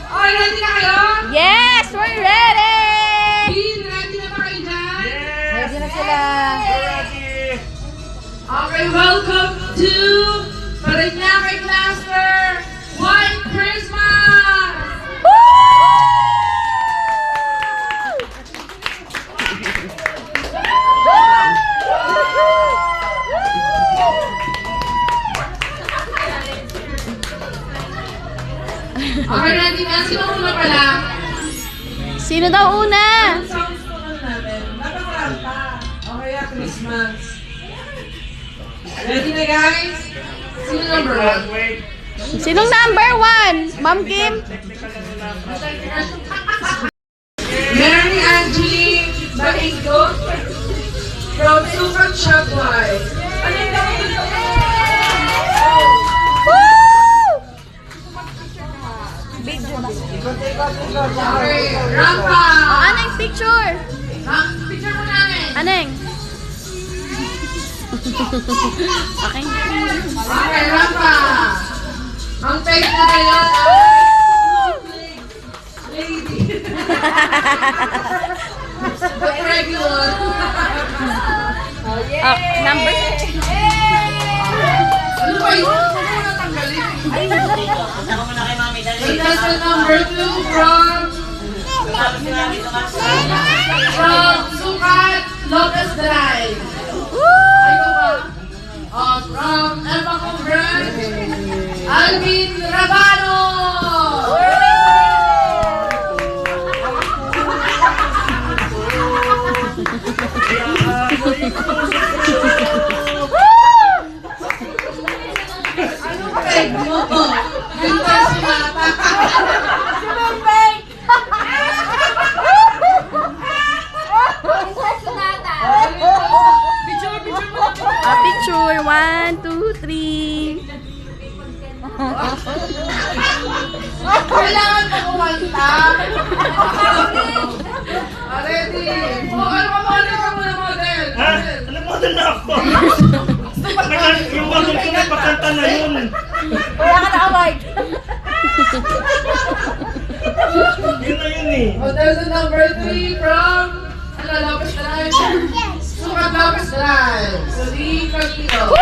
Okay, ready na kayo? Yes, we're ready! Dean, ready na ba kayo dyan? Yes! Ready na sila. We're ready! Okay, welcome to Parañaque Cluster White Christmas! Okay, ready na? Sino muna pala? Sino daw una? Ang sounds naman natin. Nakakaranta. Okay, Christmas. Ready na, guys? Sino number one? Wait. Sinong number 1? Ma'am Kim? Mary Angeline Bahingo from Sukat Shopwise. Ano yung gawin dito? Okay, Rampa! Aneng picture? Picture mo namin. Aneng? Okay. Okay, Rampa! Ang peg na ngayon ay lady. The regular. Number? Ano ba yun? Ano mo natanggalin? Contestant number 2 from Sukat Locust Drive. Ano ba? From Emma Cumbran, Alvin Rabano. Ano peg mo? Yung si Mata. Picture. 1, 2, 3. Kailangan pa kumanta. Ready? Ano ka muna model? Ha? Alam mo na ako! Yung model ko na pakanta na yun. Wala ka na-award. Yun na yun eh. Contestant number 3 from Lopez Drive. Sukat Lopez Drive. Suli Camilo.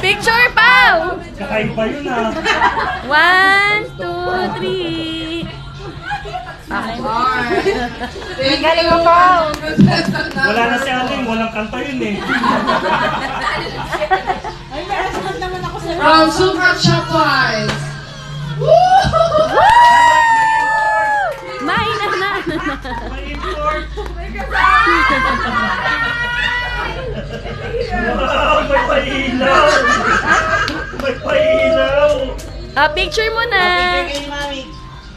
Picture, Pao! Kakaiba yun ah. 1, 2, 3. Okay. Galing mo pa. Wala na si Aling, walang kanta yun eh. From Sukat Shopwise. Mahina na. May import. Wow, may pailaw. May pailaw. Picture mo na.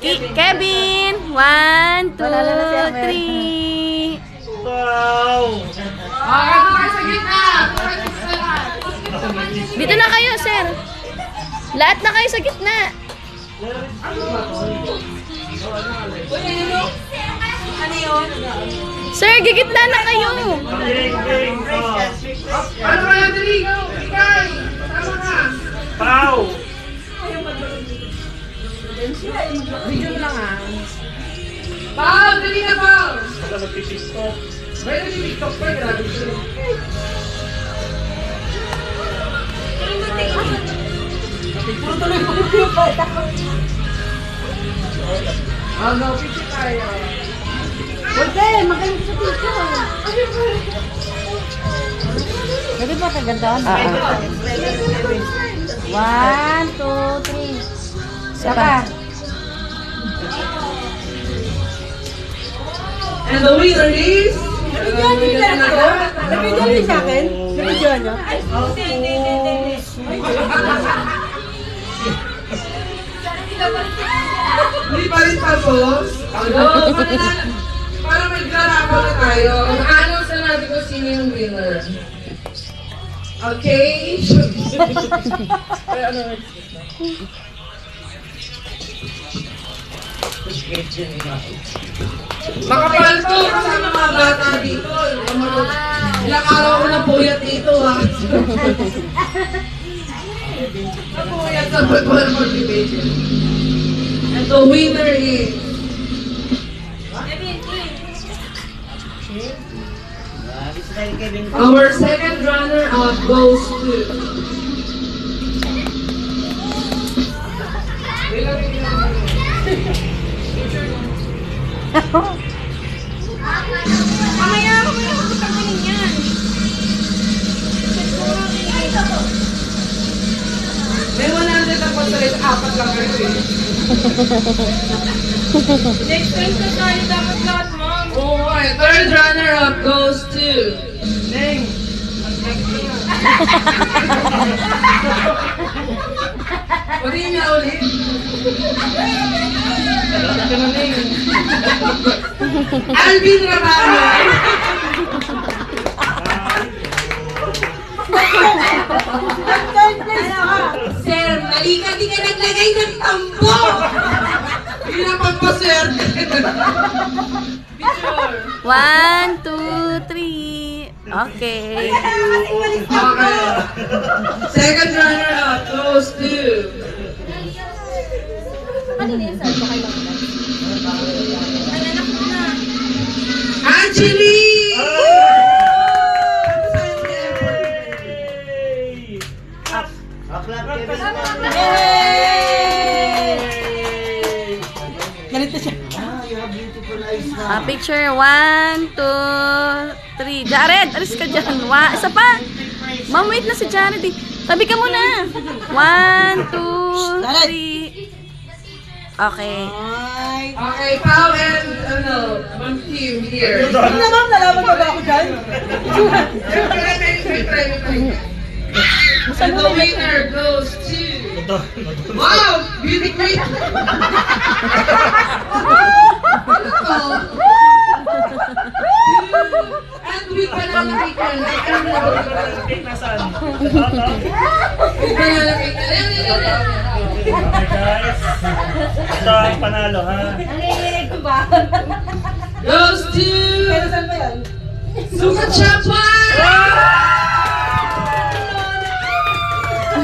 Kevin. 1, 2, 3. Wow. Okay, mga sa gitna. Dito na kayo, sir. Lahat na kayo sa gitna. Sir, gigitna na kayo. Bing, oh. Ano ba yan, dali? Ikay. Tama ka. Pau. Paul, dali na, Paul. Baka magpipisto. May nag-tiktok pa, grabe siya. No, picture tayo. Pwede, magaling sa picture. Pwede ba kagandahan? 1, 2, 3. Saka. And the winner is... Nabigyan niyo sa akin? Nabigyan niyo? Hindi pa rin tapos. Ano? Para maglarapan na tayo. Ano sa natin kung sino yung winner? Okay? Makapal to kasama mga bata dito. Ilang araw ko na puyat dito ha. Napuyat sa football motivation. And the winner is... Our second runner-up goes to... Mamaya ako magpapagaling yan. May 100 na pasalit, 4 lang kayo eh. Next time ka tayo dapat lahat, ma'am. Oo, third runner-up goes to... Name. Pati niya ulit. Alvin Ramano. Third place ka. Sir, mali ka, di ka naglagay ng tambo. Hindi na pampaswerte. Picture. 1, 2, 3. Okay. Okay. Second runner-up goes to... Angeli! Ganito siya. Picture 1, 2, 3. Jared, alis ka dyan. Isa pa. Ma'am, wait na si Jared. Tabi ka muna. 1, 2, 3. Okay. Ay. Okay, Pao and one team here. Ano na, ma'am? Nalaman mo ba ako dyan? And the winner goes to... Wow! Beauty queen! And with banana cake. Nasaan? With banana cake. Okay guys. Ito ang panalo ha. Nanginig ko ba? Goes to... Pero saan ba yan? Sukat Chapan!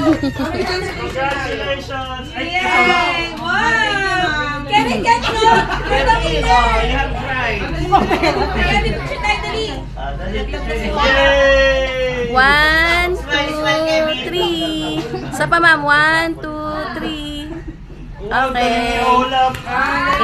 Congratulations! Yay! Wow! Kevin, catch no! You're the You winner! have tried. Kaya di pa siya tayo dali. Yay! 1, 2, 3. Isa pa, ma'am. 1, 2, 3. Okay. Olaf. Ay!